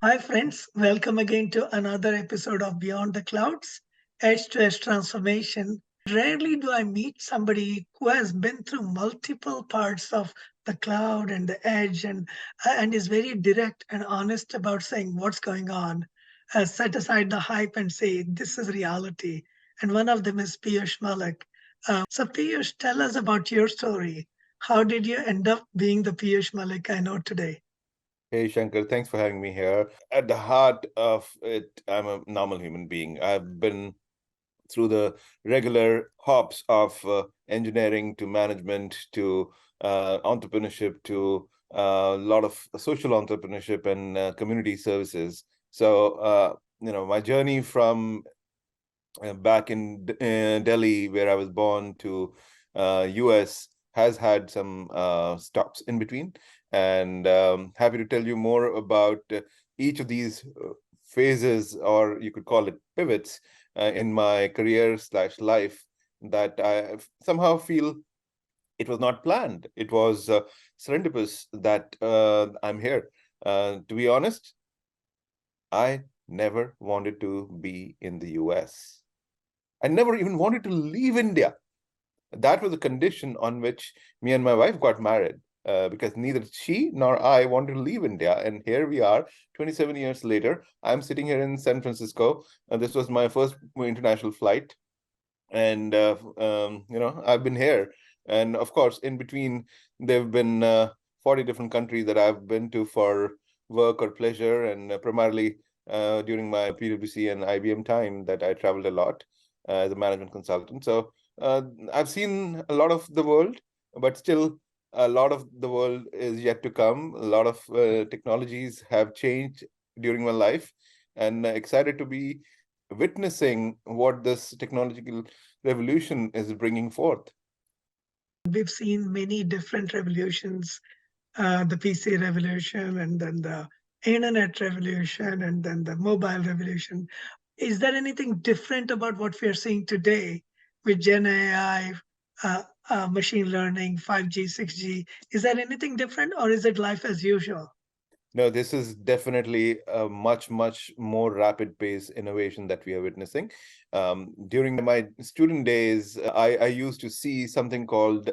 Hi, friends. Welcome again to another episode of Beyond the Clouds, Edge to Edge Transformation. Rarely do I meet somebody who has been through multiple parts of the cloud and the edge and is very direct and honest about saying what's going on. Set aside the hype and say, this is reality. And one of them is Piyush Malik. So, Piyush, tell us about your story. How did you end up being the Piyush Malik I know today? Hey Shankar, thanks for having me here. At the heart of it, I'm a normal human being. I've been through the regular hops of engineering to management to entrepreneurship to a lot of social entrepreneurship and community services. So, my journey from back in Delhi, where I was born, to US has had some stops in between. And happy to tell you more about each of these phases, or you could call it pivots, in my career slash life that I somehow feel it was not planned. It was serendipitous that I'm here. To be honest, I never wanted to be in the US. I never even wanted to leave India. That was a condition on which me and my wife got married, because neither she nor I wanted to leave India. And here we are, 27 years later. I'm sitting here in San Francisco. This was my first international flight. And, I've been here. And of course, in between, there have been 40 different countries that I've been to for work or pleasure, and primarily during my PwC and IBM time that I traveled a lot as a management consultant. So uh, I've seen a lot of the world, but still a lot of the world is yet to come. A lot of technologies have changed during my life, and excited to be witnessing what this technological revolution is bringing forth. We've seen many different revolutions, the PC revolution, and then the internet revolution, and then the mobile revolution. Is there anything different about what we are seeing today with Gen AI, machine learning, 5G, 6G? Is there anything different, or is it life as usual? No, this is definitely a much, much more rapid pace innovation that we are witnessing. During my student days, I used to see something called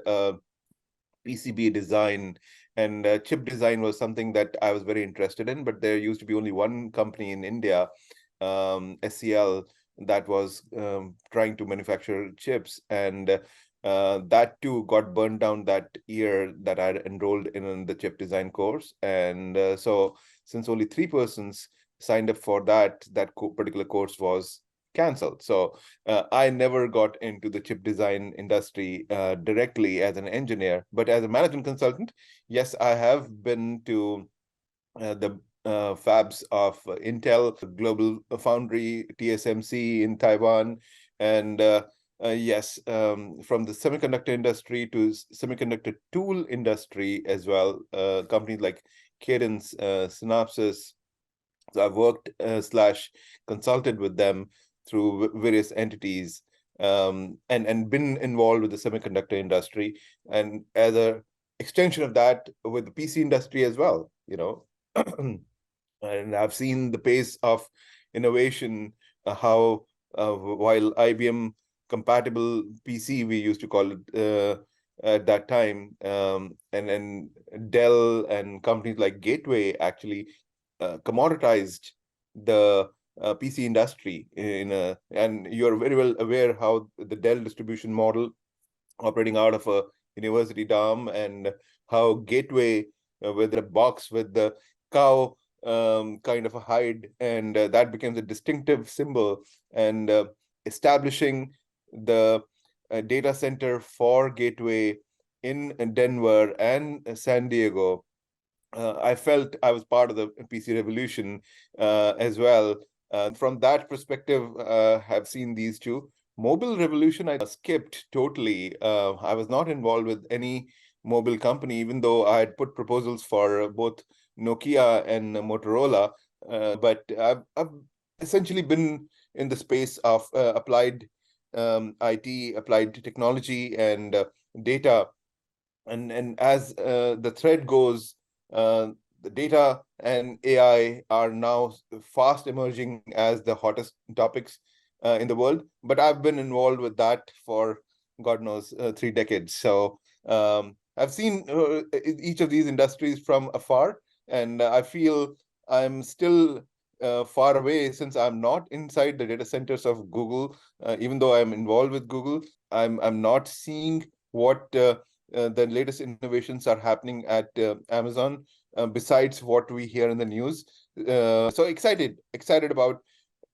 PCB design, and chip design was something that I was very interested in. But there used to be only one company in India, SCL, that was trying to manufacture chips, and that too got burned down that year that I had enrolled in the chip design course. And so, since only three persons signed up for that particular course was canceled. So I never got into the chip design industry directly as an engineer, but as a management consultant, yes, I have been to the fabs of Intel, Global Foundry, TSMC in Taiwan, and yes, from the semiconductor industry to semiconductor tool industry as well. Companies like Cadence, Synopsys. So I've worked slash consulted with them through various entities, and been involved with the semiconductor industry, and as a extension of that with the PC industry as well. And I've seen the pace of innovation, how while IBM compatible PC, we used to call it at that time, and Dell and companies like Gateway actually commoditized the PC industry and you're very well aware how the Dell distribution model operating out of a university dorm, and how Gateway with the box with the cow kind of a hide, and that becomes a distinctive symbol, and establishing the data center for Gateway in Denver and San Diego. I felt I was part of the PC revolution as well. From that perspective, have seen these two. Mobile revolution, I skipped totally. I was not involved with any mobile company, even though I had put proposals for both Nokia and Motorola. But I've essentially been in the space of applied IT, applied technology, and data. And as the thread goes, The data and AI are now fast emerging as the hottest topics in the world. But I've been involved with that for God knows 3 decades. So I've seen each of these industries from afar, and I feel I'm still far away since I'm not inside the data centers of Google. Even though I'm involved with Google, I'm not seeing what the latest innovations are happening at Amazon, besides what we hear in the news. So excited about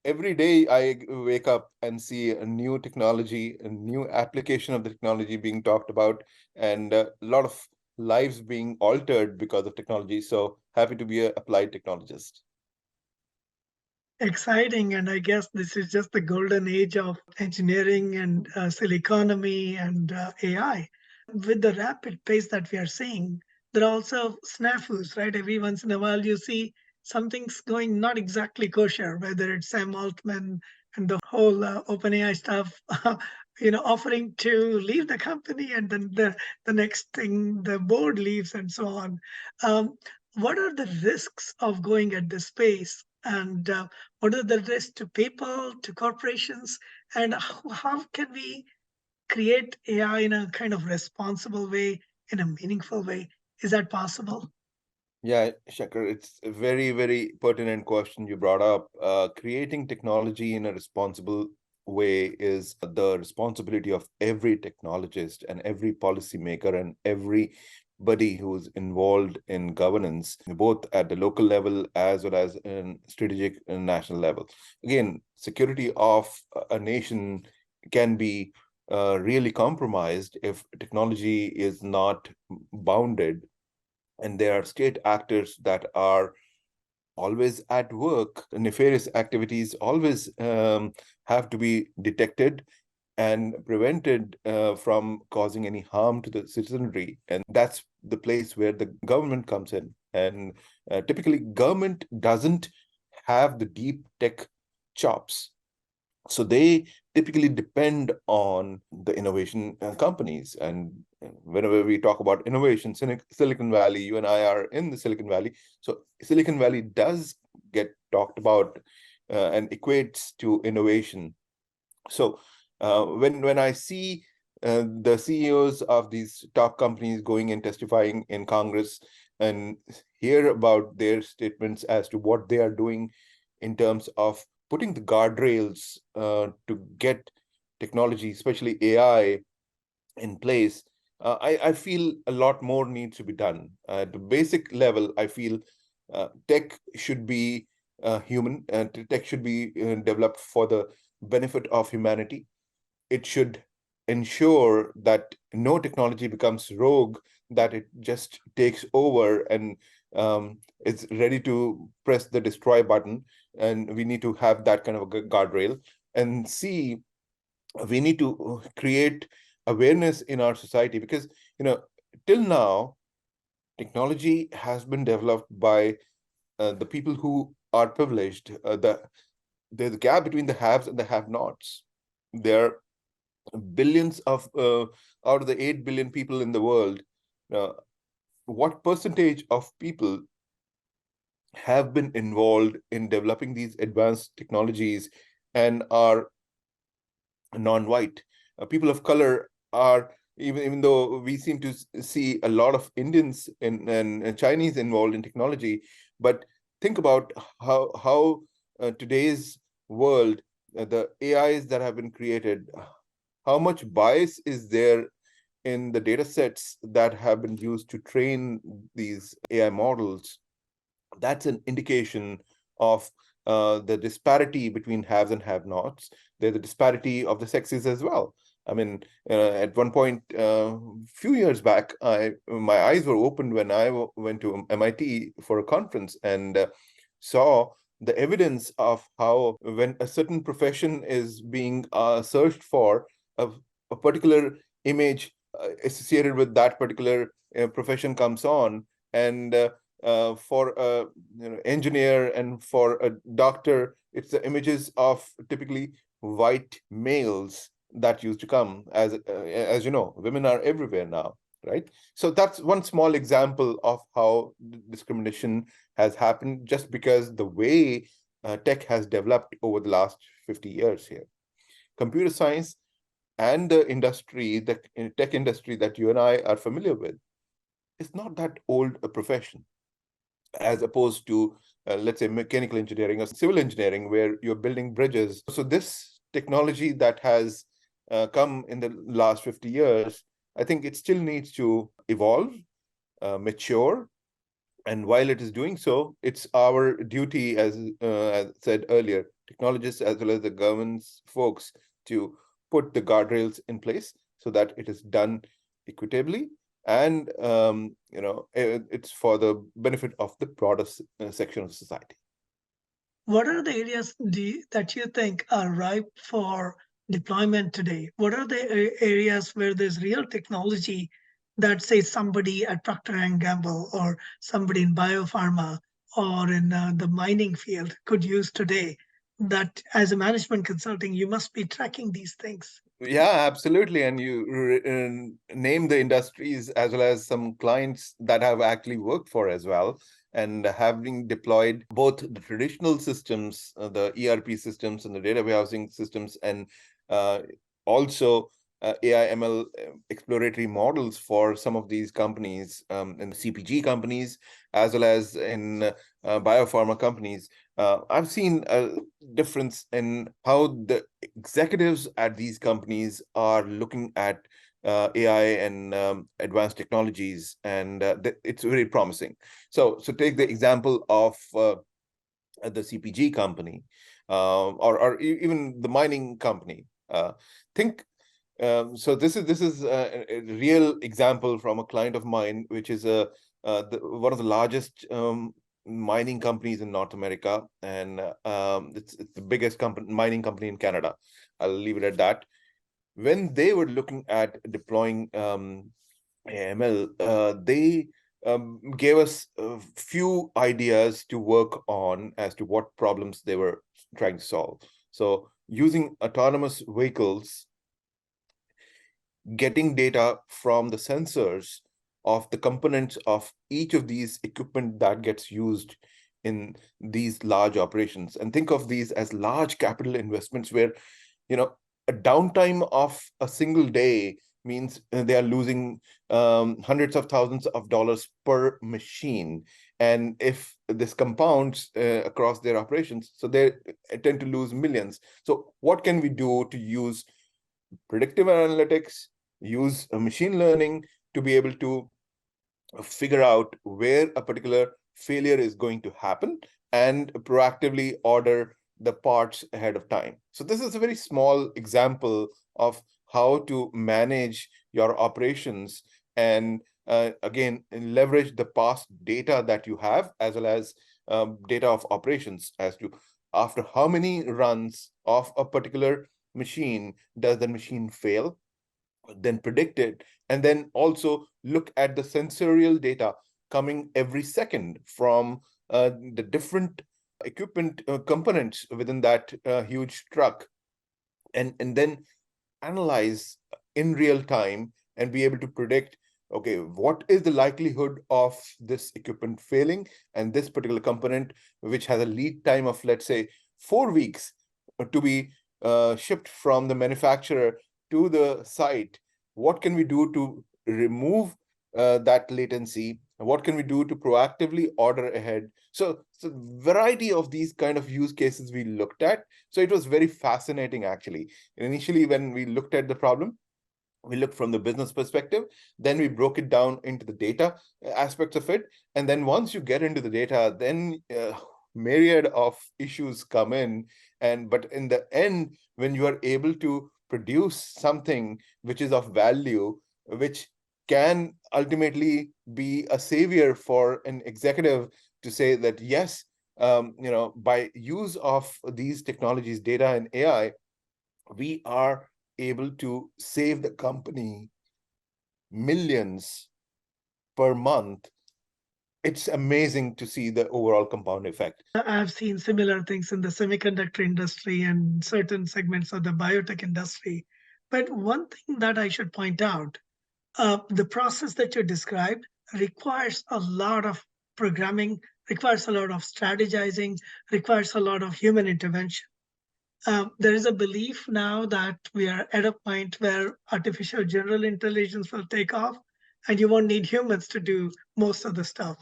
every day I wake up and see a new technology, a new application of the technology being talked about, and a lot of lives being altered because of technology. So happy to be an applied technologist. Exciting, and I guess this is just the golden age of engineering and economy and AI. With the rapid pace that we are seeing, there are also snafus, right? Every once in a while, you see something's going not exactly kosher, whether it's Sam Altman and the whole OpenAI stuff, offering to leave the company, and then the next thing, the board leaves, and so on. Um, what are the risks of going at this pace? And what are the risks to people, to corporations, and how can we create AI in a kind of responsible way, in a meaningful way? Is that possible? Yeah, Shankar, it's a very, very pertinent question you brought up. Creating technology in a responsible way is the responsibility of every technologist and every policymaker and everybody who's involved in governance, both at the local level as well as in strategic and national level. Again, security of a nation can be really compromised if technology is not bounded, and there are state actors that are always at work. Nefarious activities always have to be detected and prevented from causing any harm to the citizenry. And that's the place where the government comes in. And typically, government doesn't have the deep tech chops, so they typically depend on the innovation companies. And whenever we talk about innovation, Silicon Valley, you and I are in the Silicon Valley. So Silicon Valley does get talked about and equates to innovation. So when I see the CEOs of these top companies going and testifying in Congress and hear about their statements as to what they are doing in terms of putting the guardrails to get technology, especially AI, in place, I feel a lot more needs to be done. At the basic level, I feel tech should be human, and tech should be developed for the benefit of humanity. It should ensure that no technology becomes rogue, that it just takes over and is ready to press the destroy button. And we need to have that kind of a guardrail. And see, we need to create awareness in our society, because till now technology has been developed by the people who are privileged. There's a gap between the haves and the have-nots. There are billions of out of the 8 billion people in the world, uh, what percentage of people have been involved in developing these advanced technologies and are non-white? People of color are, even though we seem to see a lot of Indians and Chinese involved in technology, but think about how today's world, the AIs that have been created, how much bias is there in the data sets that have been used to train these AI models. That's an indication of the disparity between haves and have-nots. There's a disparity of the sexes as well. I mean, at one point, few years back, my eyes were opened when I went to MIT for a conference and saw the evidence of how when a certain profession is being searched for, a particular image associated with that particular profession comes on, and for a engineer and for a doctor, it's the images of typically white males that used to come. As you know, women are everywhere now. right? So that's one small example of how discrimination has happened just because the way tech has developed over the last 50 years here. Computer science and the industry, the tech industry that you and I are familiar with, is not that old a profession, as opposed to, let's say, mechanical engineering or civil engineering, where you're building bridges. So this technology that has come in the last 50 years, I think it still needs to evolve, mature. And while it is doing so, it's our duty, as said earlier, technologists as well as the government's folks, to put the guardrails in place so that it is done equitably, and it's for the benefit of the broader section of society. What are the areas that you think are ripe for deployment today? What are the areas where there's real technology that, say, somebody at Procter and Gamble or somebody in biopharma or in the mining field could use today? That as a management consulting, you must be tracking these things. Yeah, absolutely. And you name the industries as well as some clients that have actually worked for as well, and having deployed both the traditional systems, the ERP systems and the data warehousing systems, and uh, also AI ML exploratory models for some of these companies, in CPG companies as well as in biopharma companies. I've seen a difference in how the executives at these companies are looking at AI and advanced technologies, and it's very promising. So take the example of the CPG company, even the mining company. Think so. This is a real example from a client of mine, which is one of the largest mining companies in North America, and it's the biggest mining company in Canada. I'll leave it at that. When they were looking at deploying AML, they gave us a few ideas to work on as to what problems they were trying to solve. So using autonomous vehicles, getting data from the sensors of the components of each of these equipment that gets used in these large operations, and think of these as large capital investments where, a downtime of a single day means they are losing hundreds of thousands of dollars per machine. And if this compounds across their operations, so they tend to lose millions. So what can we do to use predictive analytics, use machine learning to be able to figure out where a particular failure is going to happen and proactively order the parts ahead of time? So this is a very small example of how to manage your operations, and again, leverage the past data that you have as well as data of operations as to after how many runs of a particular machine does the machine fail, then predict it, and then also look at the sensorial data coming every second from the different equipment components within that huge truck, and then analyze in real time and be able to predict, okay, what is the likelihood of this equipment failing, and this particular component, which has a lead time of, let's say, 4 weeks to be shipped from the manufacturer to the site, what can we do to remove that latency? What can we do to proactively order ahead? So variety of these kind of use cases we looked at. So it was very fascinating, actually. Initially, when we looked at the problem, we looked from the business perspective, then we broke it down into the data aspects of it, and then once you get into the data, then myriad of issues come in. But in the end, when you are able to produce something which is of value, which can ultimately be a savior for an executive to say that yes, by use of these technologies, data and AI, we are able to save the company millions per month. It's amazing to see the overall compound effect. I've seen similar things in the semiconductor industry and certain segments of the biotech industry. But one thing that I should point out, The process that you described requires a lot of programming, requires a lot of strategizing, requires a lot of human intervention. There is a belief now that we are at a point where artificial general intelligence will take off and you won't need humans to do most of the stuff.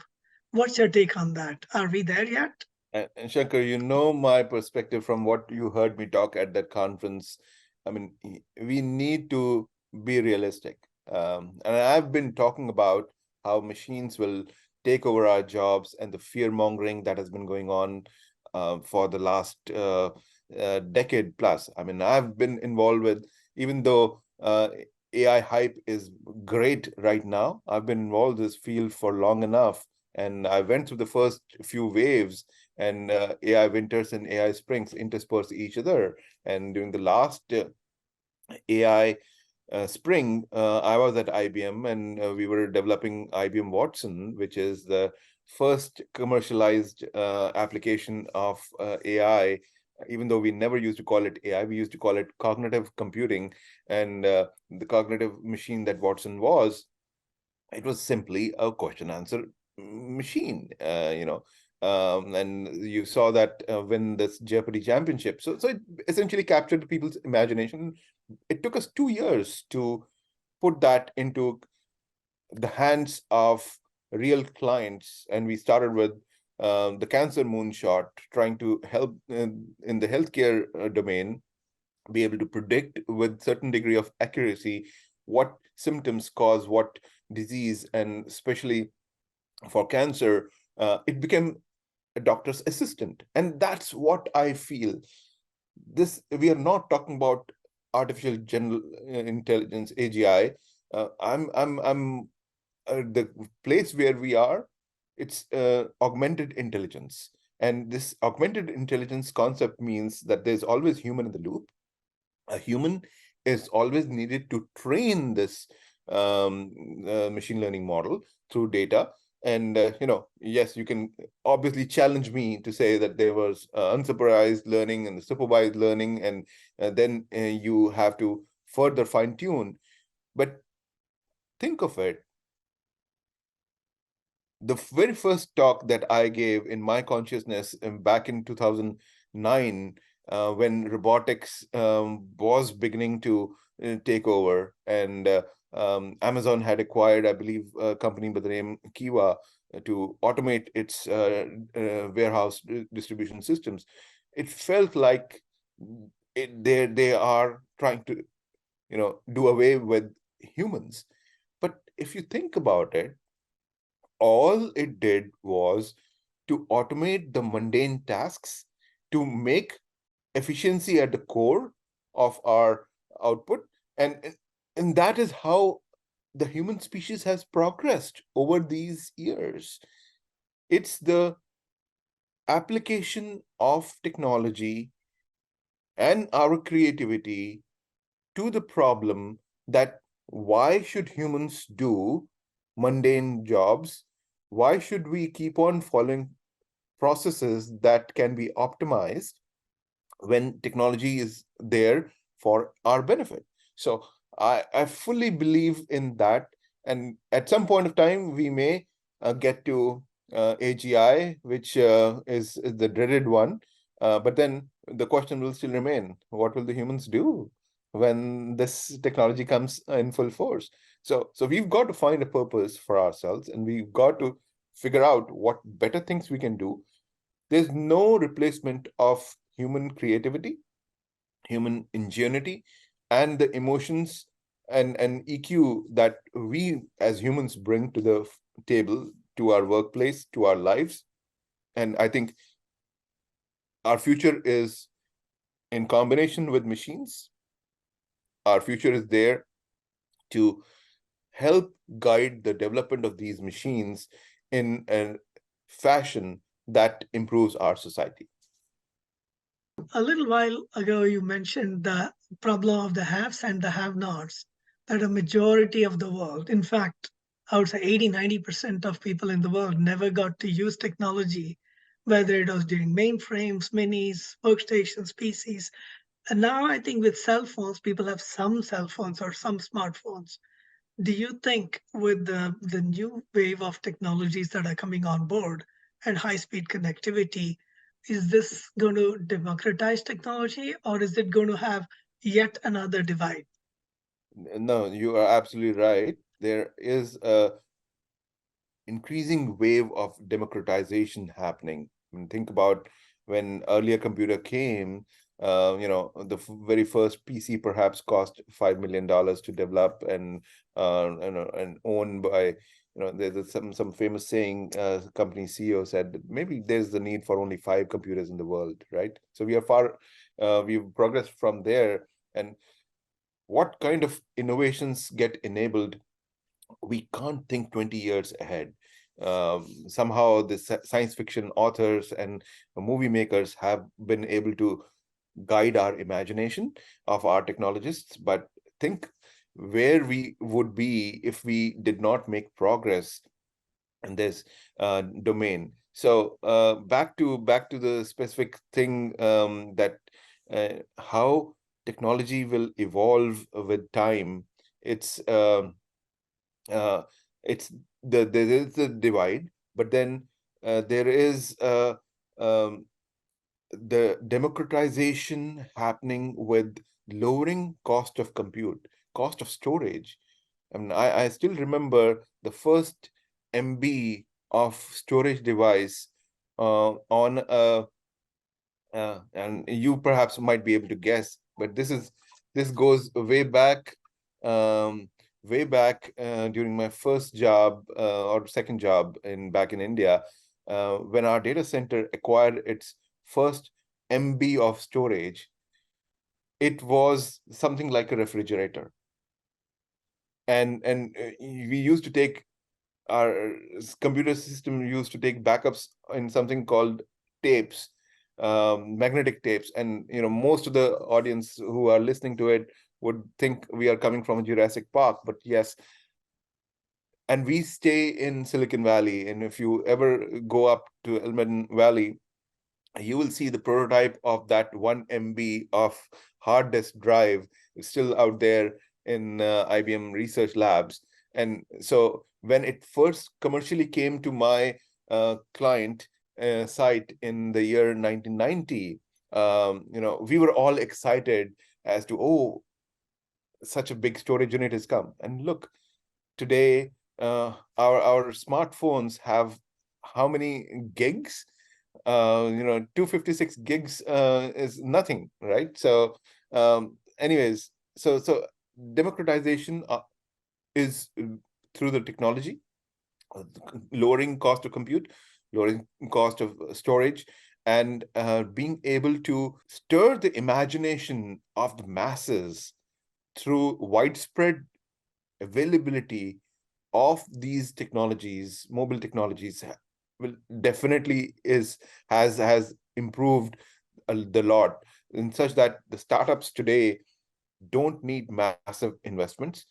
What's your take on that? Are we there yet? And Shankar, you know my perspective from what you heard me talk at that conference. I mean, we need to be realistic. And I've been talking about how machines will take over our jobs and the fear mongering that has been going on for the last decade plus. I mean, I've been involved with, even though AI hype is great right now, I've been involved in this field for long enough. And I went through the first few waves, and AI winters and AI springs intersperse each other. And during the last AI spring, I was at IBM, and we were developing IBM Watson, which is the first commercialized application of AI. Even though we never used to call it AI, we used to call it cognitive computing. And the cognitive machine that Watson was, it was simply a question answer machine, and you saw that win this Jeopardy championship. So it essentially captured people's imagination. It took us 2 years to put that into the hands of real clients, and we started with the cancer moonshot, trying to help in the healthcare domain be able to predict with certain degree of accuracy what symptoms cause what disease. And especially for cancer, it became a doctor's assistant. And that's what I feel. This, we are not talking about artificial general intelligence, AGI. I'm the place where we are, it's augmented intelligence. And this augmented intelligence concept means that there's always human in the loop. A human is always needed to train this machine learning model through data. And yes, you can obviously challenge me to say that there was unsupervised learning and supervised learning, and then you have to further fine tune. But think of it, the very first talk that I gave in my consciousness back in 2009, when robotics was beginning to take over, and Amazon had acquired, I believe, a company by the name Kiva to automate its warehouse distribution systems. It felt like they are trying to, do away with humans. But if you think about it, all it did was to automate the mundane tasks, to make efficiency at the core of our output. And that is how the human species has progressed over these years. It's the application of technology and our creativity to the problem that why should humans do mundane jobs? Why should we keep on following processes that can be optimized when technology is there for our benefit? So I fully believe in that. And at some point of time, we may get to AGI, which is the dreaded one. But then the question will still remain, what will the humans do when this technology comes in full force? So we've got to find a purpose for ourselves, and we've got to figure out what better things we can do. There's no replacement of human creativity, human ingenuity, and the emotions and EQ that we as humans bring to the table, to our workplace, to our lives. And I think our future is in combination with machines. Our future is there to help guide the development of these machines in a fashion that improves our society. A little while ago, you mentioned the problem of the haves and the have nots, that a majority of the world, in fact, I would say 80-90% of people in the world never got to use technology, whether it was during mainframes, minis, workstations, PCs. And now I think with cell phones, people have some cell phones or some smartphones. Do you think with the new wave of technologies that are coming on board and high-speed connectivity, is this going to democratize technology or is it going to have yet another divide? No, you are absolutely right. There is a increasing wave of democratization happening. I mean, think about when earlier computer came. The very first PC perhaps cost $5 million to develop, and owned by, there's some famous saying. Company CEO said that maybe there's the need for only 5 computers in the world, right? So we are far, we've progressed from there. And what kind of innovations get enabled, we can't think 20 years ahead. Somehow the science fiction authors and movie makers have been able to guide our imagination of our technologists, but think where we would be if we did not make progress in this domain. So back to the specific thing, that how technology will evolve with time. It's uh, it's there is a divide, but then there is the democratization happening with lowering cost of compute, cost of storage. I mean, I still remember the first MB of storage device on a, and you perhaps might be able to guess, but this goes way back during my first job, or second job in back in India, when our data center acquired its first MB of storage. It was something like a refrigerator, and we used to take our computer system used to take backups in something called tapes, magnetic tapes. And most of the audience who are listening to it would think we are coming from Jurassic Park, but yes. And we stay in Silicon Valley, and if you ever go up to Elmendon Valley, you will see the prototype of that 1 MB of hard disk drive. It's still out there in IBM research labs. And so when it first commercially came to my client site in the year 1990, we were all excited as to, oh, such a big storage unit has come. And look, today, our smartphones have how many gigs? 256 gigs is nothing, right? So anyways, so democratization is through the technology, lowering cost of compute, lowering cost of storage, and being able to stir the imagination of the masses through widespread availability of these technologies. Mobile technologies will definitely has improved the lot, in such that the startups today don't need massive investments.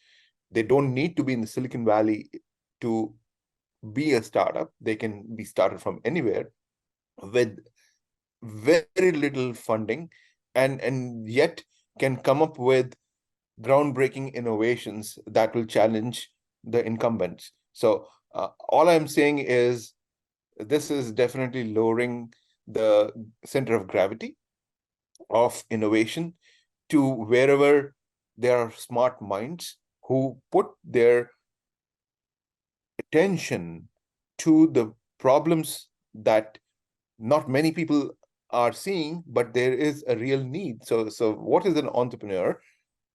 They don't need to be in the Silicon Valley to be a startup. They can be started from anywhere with very little funding, and yet can come up with groundbreaking innovations that will challenge the incumbents. So all I'm saying is this is definitely lowering the center of gravity of innovation to wherever there are smart minds who put their attention to the problems that not many people are seeing, but there is a real need. So what is an entrepreneur?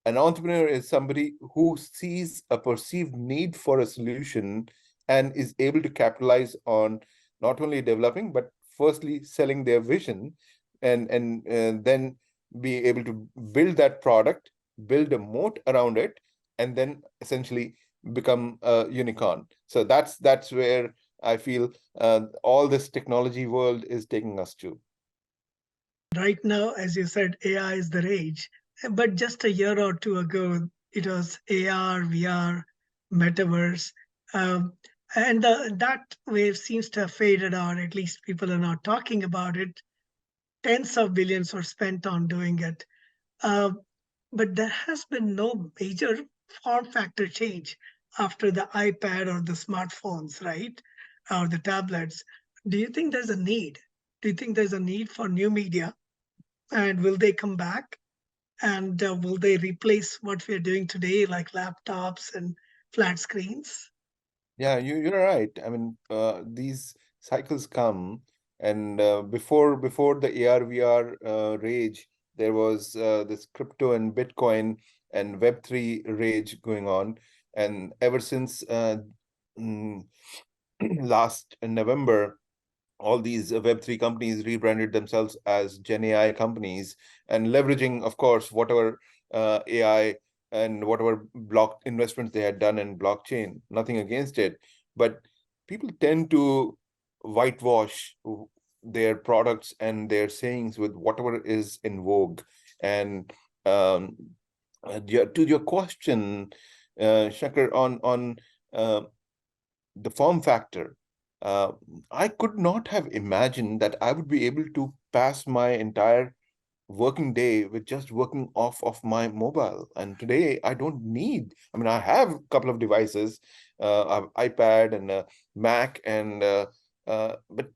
An entrepreneur is somebody who sees a perceived need for a solution and is able to capitalize on not only developing, but firstly selling their vision, and then be able to build that product, build a moat around it, and then essentially become a unicorn. So that's where I feel all this technology world is taking us to. Right now, as you said, AI is the rage. But just a year or two ago, it was AR, VR, metaverse. Um, and that wave seems to have faded out. At least people are not talking about it. Tens of billions were spent on doing it. Uh, but there has been no major form factor change. after the iPad or the smartphones, right? Or the tablets. Do you think there's a need? Do you think there's a need for new media? And will they come back? And will they replace what we're doing today, like laptops and flat screens? Yeah, you're right. I mean, these cycles come, and before the AR VR rage, there was this crypto and Bitcoin and Web3 rage going on, and ever since mm, last November, all these Web3 companies rebranded themselves as Gen AI companies and leveraging, of course, whatever AI and whatever block investments they had done in blockchain. Nothing against it. But people tend to whitewash their products and their sayings with whatever is in vogue. And to your question, Shankar, on uh, the form factor, uh, I could not have imagined that I would be able to pass my entire working day with just working off of my mobile. And today I don't need, I mean, I have a couple of devices, iPad and Mac, and but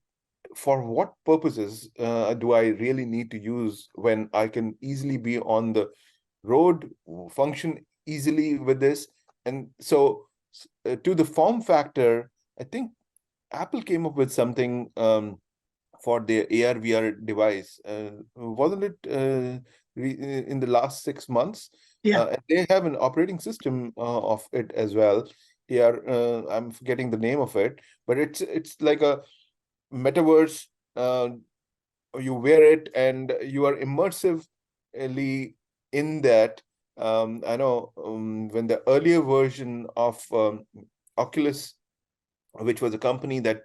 for what purposes do I really need to use when I can easily be on the road, function easily with this? And so, to the form factor, I think Apple came up with something for their AR VR device. Wasn't it in the last 6 months? Yeah. And they have an operating system of it as well. AR, I'm forgetting the name of it, but it's like a metaverse. You wear it and you are immersively in that. I know when the earlier version of Oculus, which was a company that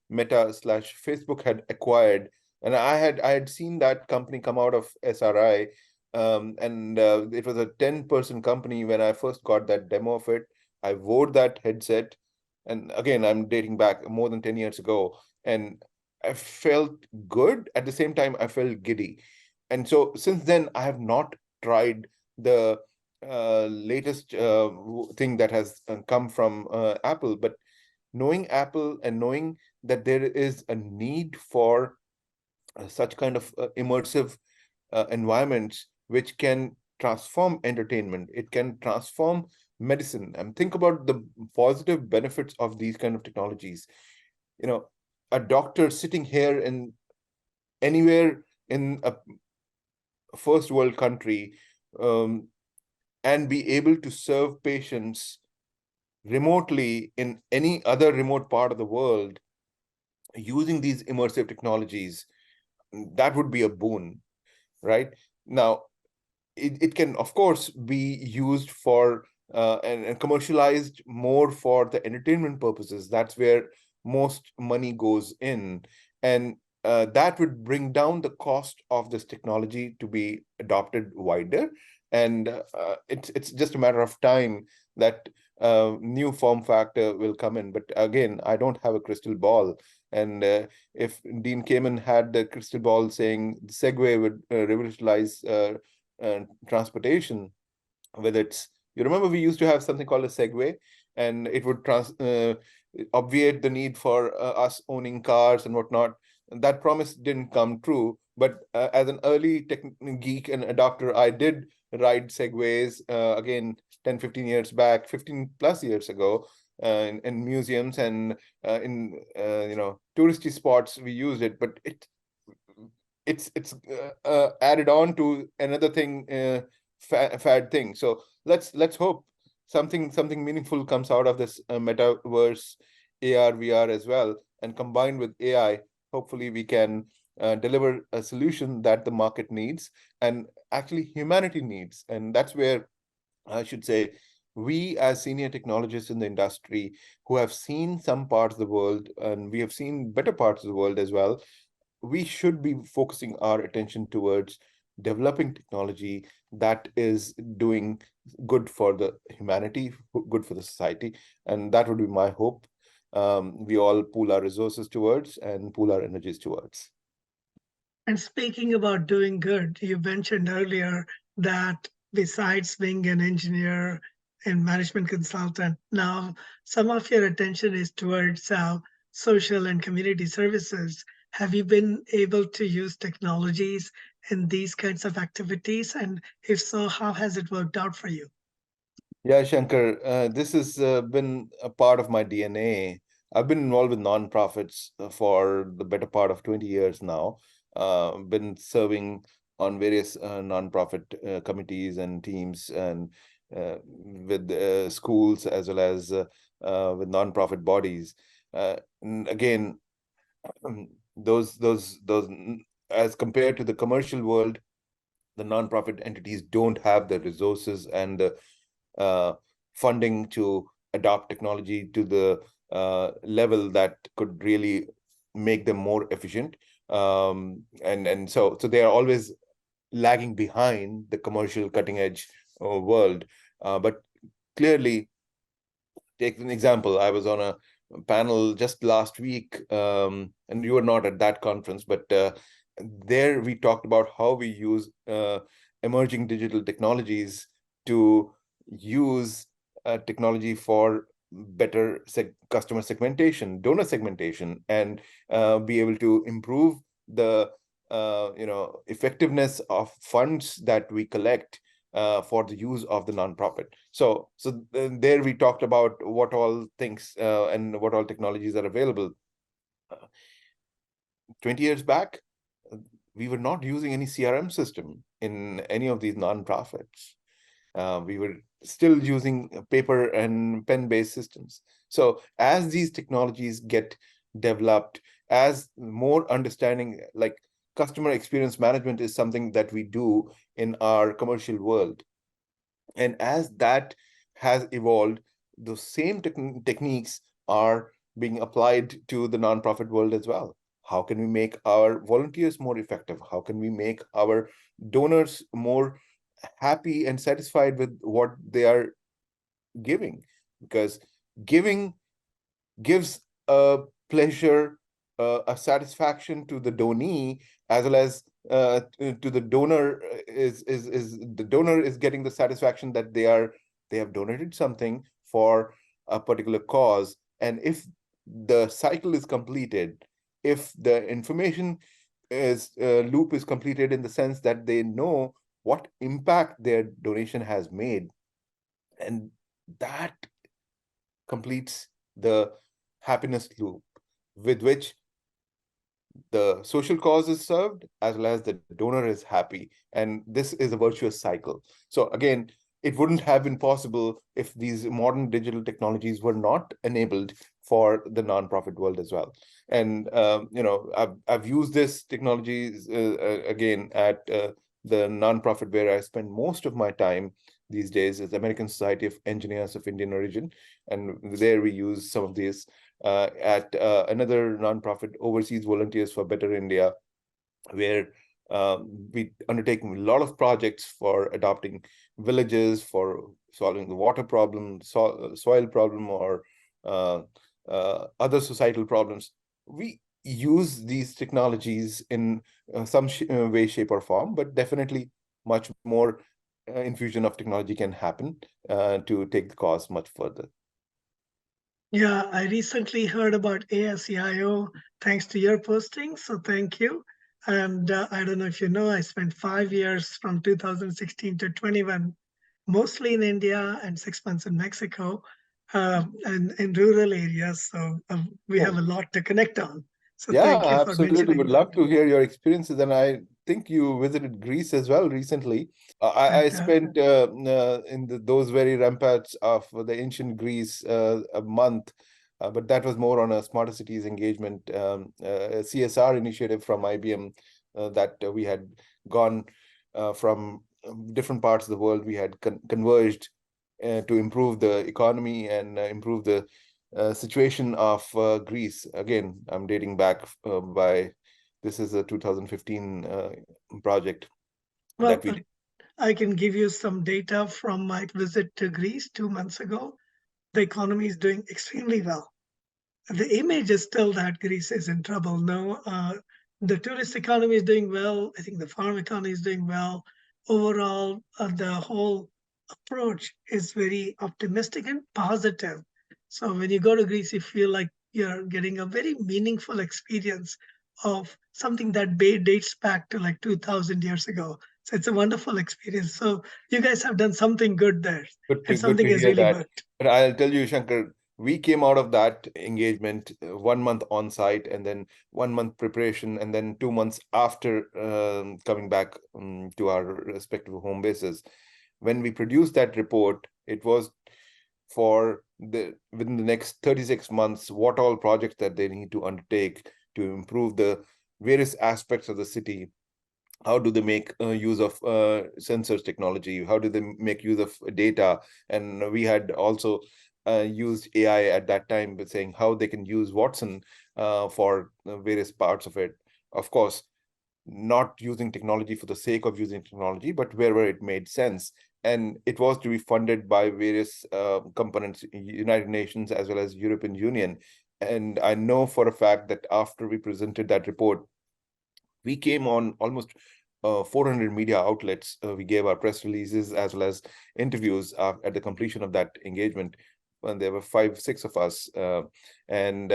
Meta slash Facebook had acquired, and I had seen that company come out of SRI, and it was a 10-person company when I first got that demo of it. I wore that headset, and again, I'm dating back more than 10 years ago, and I felt good. At the same time, I felt giddy, and so since then, I have not tried the latest thing that has come from Apple, but knowing Apple and knowing that there is a need for such kind of immersive environments which can transform entertainment, it can transform medicine, and think about the positive benefits of these kind of technologies. You know, a doctor sitting here in anywhere in a first world country, um, and be able to serve patients remotely in any other remote part of the world using these immersive technologies, that would be a boon, right? Now, it can, of course, be used for and commercialized more for the entertainment purposes. That's where most money goes in. And that would bring down the cost of this technology to be adopted wider. And it's just a matter of time that new form factor will come in. But again, I don't have a crystal ball. And if Dean Kamen had the crystal ball saying the Segway would revolutionize transportation, whether it's, you remember we used to have something called a Segway, and it would obviate the need for us owning cars and whatnot. That promise didn't come true, but as an early tech geek and adopter, I did ride Segways again 10, 15 years back, 15 plus years ago, in museums and in touristy spots. We used it, but it's added on to another thing, fad thing. So let's hope something meaningful comes out of this metaverse, AR VR as well, and combined with AI, hopefully we can deliver a solution that the market needs and actually humanity needs. And that's where I should say we, as senior technologists in the industry who have seen some parts of the world, and we have seen better parts of the world as well, we should be focusing our attention towards developing technology that is doing good for the humanity, good for the society. And that would be my hope. We all pool our resources towards and pool our energies towards. And speaking about doing good, you mentioned earlier that besides being an engineer in management consultant. Now, some of your attention is towards social and community services. Have you been able to use technologies in these kinds of activities? And if so, how has it worked out for you? Yeah, Shankar, this has been a part of my DNA. I've been involved with nonprofits for the better part of 20 years now. Been serving on various nonprofit committees and teams, and with schools as well as with nonprofit bodies. Again, those as compared to the commercial world, the nonprofit entities don't have the resources and the uh, funding to adopt technology to the level that could really make them more efficient. And so they are always lagging behind the commercial cutting edge world. But clearly, take an example. I was on a panel just last week, and you were not at that conference, but there we talked about how we use emerging digital technologies to use technology for better customer segmentation, donor segmentation, and be able to improve the effectiveness of funds that we collect for the use of the nonprofit. So there we talked about what all things and what all technologies are available. 20 years back, we were not using any CRM system in any of these nonprofits. We were still using paper and pen-based systems. So as these technologies get developed, as more understanding, like customer experience management is something that we do in our commercial world. And as that has evolved, the same techniques are being applied to the nonprofit world as well. How can we make our volunteers more effective? How can we make our donors more happy and satisfied with what they are giving? Because giving gives a pleasure, a satisfaction to the donee, as well as to the donor. Is the donor is getting the satisfaction that they have donated something for a particular cause, and if the cycle is completed, if the information is loop is completed in the sense that they know what impact their donation has made, and that completes the happiness loop with which the social cause is served as well as the donor is happy, and this is a virtuous cycle. So again, it wouldn't have been possible if these modern digital technologies were not enabled for the nonprofit world as well. And I've used this technologies again at the nonprofit where I spend most of my time these days is American Society of Engineers of Indian Origin, and there we use some of these at another nonprofit, Overseas Volunteers for Better India, where we undertake a lot of projects for adopting villages, for solving the water problem, soil problem, or other societal problems. We use these technologies in some way, shape, or form, but definitely much more infusion of technology can happen to take the cause much further. Yeah, I recently heard about ASEIO thanks to your posting, so thank you. And I don't know if you know, I spent 5 years from 2016 to 21, mostly in India and 6 months in Mexico, and in rural areas. So we have Oh, a lot to connect on. So yeah, thank you for absolutely. mentioning Would that. love to hear your experiences. And I think you visited Greece as well recently. I But spent in those very ramparts of the ancient Greece a month, but that was more on a smarter cities engagement, a CSR initiative from IBM that we had gone from different parts of the world. We had converged to improve the economy and improve the situation of Greece. Again, I'm dating back by this is a 2015 project that well, we did. I can give you some data from my visit to Greece 2 months ago. The economy is doing extremely well. The image is still that Greece is in trouble. No, the tourist economy is doing well. I think the farm economy is doing well. Overall, the whole approach is very optimistic and positive. So when you go to Greece, you feel like you're getting a very meaningful experience of something that dates back to like 2000 years ago. So it's a wonderful experience. So you guys have done something good there, and Good something to has hear really that. worked. But I'll tell you, Shankar, we came out of that engagement 1 month on site, and then 1 month preparation, and then 2 months after coming back to our respective home bases. When we produced that report, it was for the within the next 36 months, what all projects that they need to undertake to improve the various aspects of the city. How do they make use of sensors technology? How do they make use of data? And we had also used AI at that time, with saying how they can use Watson for various parts of it. Of course, not using technology for the sake of using technology, but wherever it made sense. And it was to be funded by various components, United Nations as well as European Union. And I know for a fact that after we presented that report, we came on almost 400 media outlets. We gave our press releases as well as interviews at the completion of that engagement. And there were 5, 6 of us, and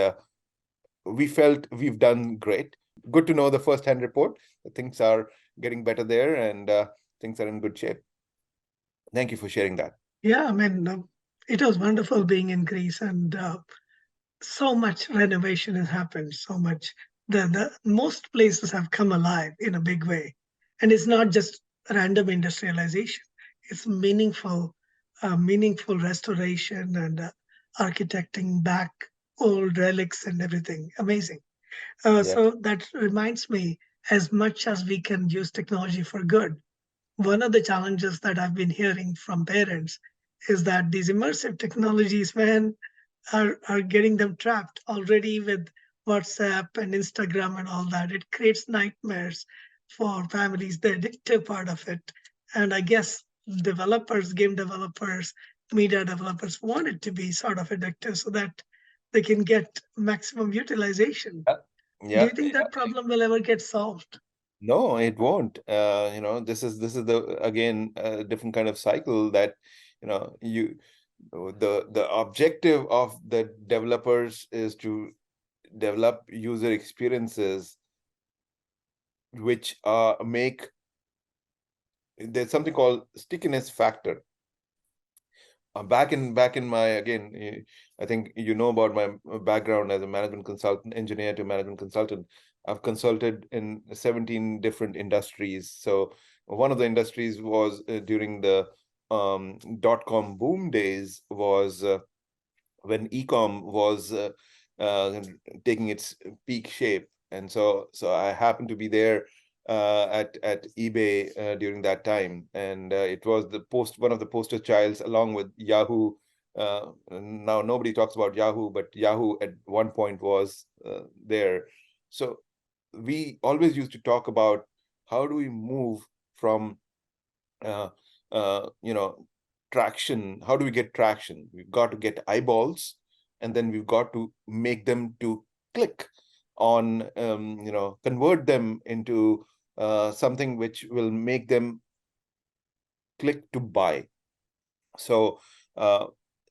we felt we've done great. Good to know the first-hand report. Things are getting better there, and things are in good shape. Thank you for sharing that. Yeah, I mean, it was wonderful being in Greece, and so much renovation has happened. So much, the most places have come alive in a big way, and it's not just random industrialization. It's meaningful restoration and architecting back old relics and everything. Amazing. Yeah. So that reminds me, as much as we can use technology for good, one of the challenges that I've been hearing from parents is that these immersive technologies, man, are getting them trapped already with WhatsApp and Instagram and all that. It creates nightmares for families, the addictive part of it. And I guess developers, game developers, media developers want it to be sort of addictive so that they can get maximum utilization. Do Yeah. you think that problem will ever get solved? No, it won't. This is the again a different kind of cycle that you the objective of the developers is to develop user experiences which make there's something called stickiness factor. Back in my again, I think you know about my background as a management consultant, engineer to management consultant. I've consulted in 17 different industries. So one of the industries was during the dot-com boom days, was when e-com was taking its peak shape. And so I happened to be there at eBay during that time, and it was one of the poster childs along with Yahoo. Now nobody talks about Yahoo, but Yahoo at one point was there. So we always used to talk about how do we move from uh, you know, traction. How do we get traction? We've got to get eyeballs, and then we've got to make them to click on, convert them into something which will make them click to buy. So uh,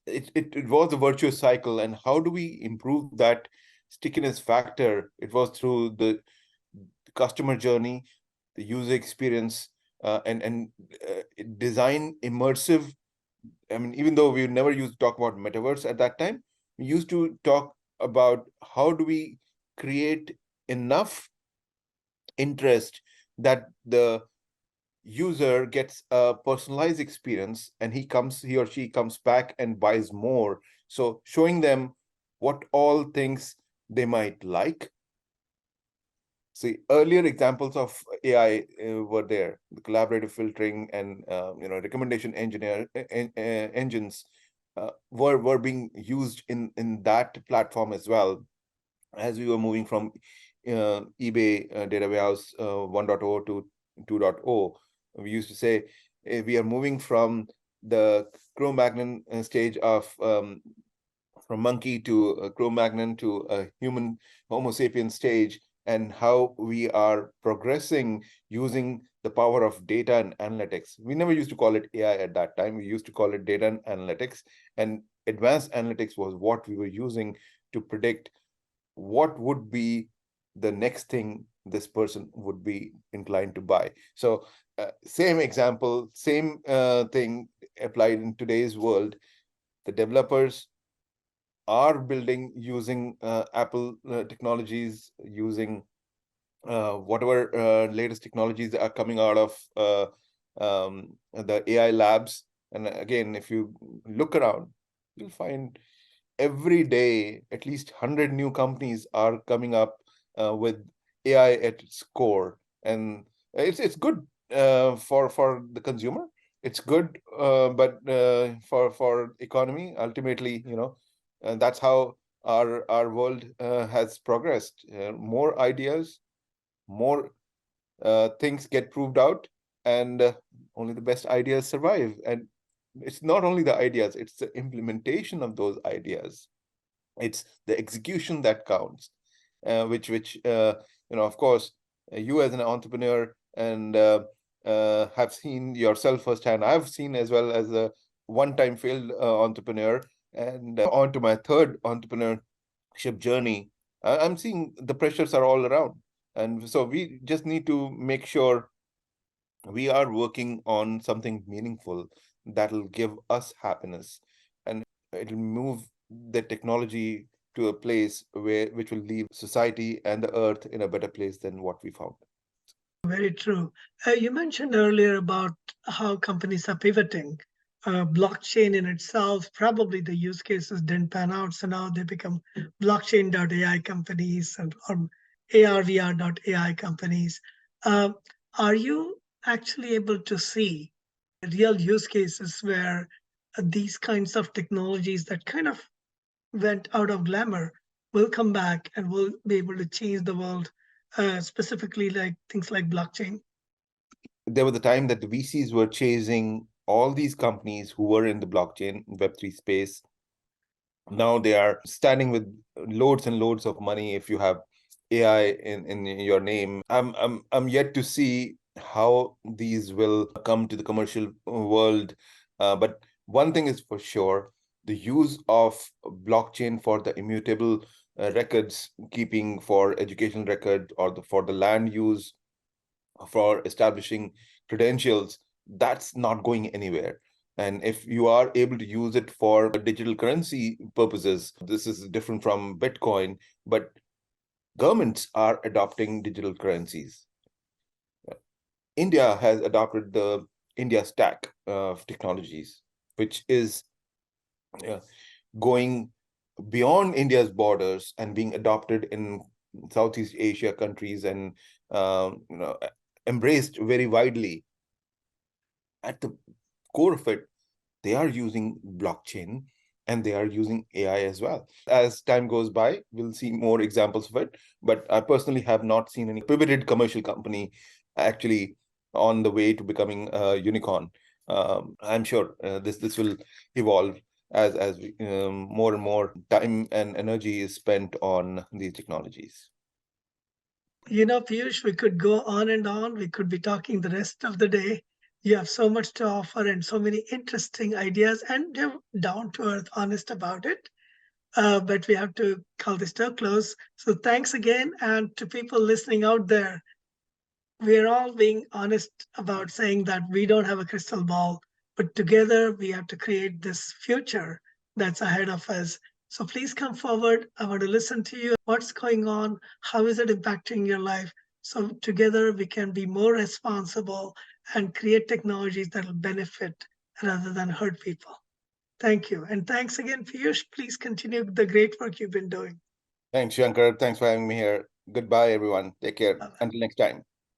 it was a virtuous cycle. And how do we improve that stickiness factor? It was through the customer journey, the user experience, and design immersive. I mean, even though we never used to talk about metaverse at that time, we used to talk about how do we create enough interest that the user gets a personalized experience, and he or she comes back and buys more. So showing them what all things they might like. See, earlier examples of AI were there, the collaborative filtering and recommendation engines were being used in that platform as well, as we were moving from eBay data warehouse 1.0 to 2.0. We used to say we are moving from the Cro-Magnon stage of from monkey to Cro-Magnon to a human Homo sapien stage, and how we are progressing using the power of data and analytics. We never used to call it AI at that time. We used to call it data and analytics. And advanced analytics was what we were using to predict what would be the next thing this person would be inclined to buy. So same example, same thing applied in today's world. The developers are building using Apple technologies, using whatever latest technologies are coming out of the AI labs. And again, if you look around, you'll find every day at least 100 new companies are coming up with AI at its core, and it's good for the consumer. It's good, but for economy, ultimately, and that's how our world has progressed. More ideas, more things get proved out, and only the best ideas survive. And it's not only the ideas, it's the implementation of those ideas. It's the execution that counts, which of course, you as an entrepreneur and have seen yourself firsthand. I've seen as well as a one-time failed entrepreneur, and on to my third entrepreneurship journey. I'm seeing the pressures are all around, and so we just need to make sure we are working on something meaningful that'll give us happiness, and it'll move the technology to a place which will leave society and the earth in a better place than what we found. Very true. You mentioned earlier about how companies are pivoting. Blockchain in itself, probably the use cases didn't pan out, so now they become blockchain.ai companies and or ARVR.ai companies. Uh, are you actually able to see real use cases where these kinds of technologies that kind of went out of glamour will come back and will be able to change the world, specifically like things like blockchain? There was a time that the VCs were chasing all these companies who were in the blockchain Web3 space. Now they are standing with loads and loads of money if you have AI in your name. I'm yet to see how these will come to the commercial world. But one thing is for sure, the use of blockchain for the immutable records keeping, for educational record, or for the land use, for establishing credentials, that's not going anywhere. And if you are able to use it for digital currency purposes, this is different from Bitcoin, but governments are adopting digital currencies. India has adopted the India stack of technologies, which is uh, going beyond India's borders and being adopted in Southeast Asia countries, and embraced very widely. At the core of it, they are using blockchain and they are using AI as well. As time goes by, we'll see more examples of it. But I personally have not seen any pivoted commercial company actually on the way to becoming a unicorn. I'm sure this will evolve as more and more time and energy is spent on these technologies. Piyush, we could go on and on. We could be talking the rest of the day. You have so much to offer and so many interesting ideas, and you're down to earth, honest about it. But we have to call this to a close. So thanks again. And to people listening out there, we're all being honest about saying that we don't have a crystal ball, but together we have to create this future that's ahead of us. So please come forward. I want to listen to you. What's going on? How is it impacting your life? So together we can be more responsible and create technologies that will benefit rather than hurt people. Thank you. And thanks again, Piyush. Please continue the great work you've been doing. Thanks, Shankar. Thanks for having me here. Goodbye, everyone. Take care. Bye-bye. Until next time.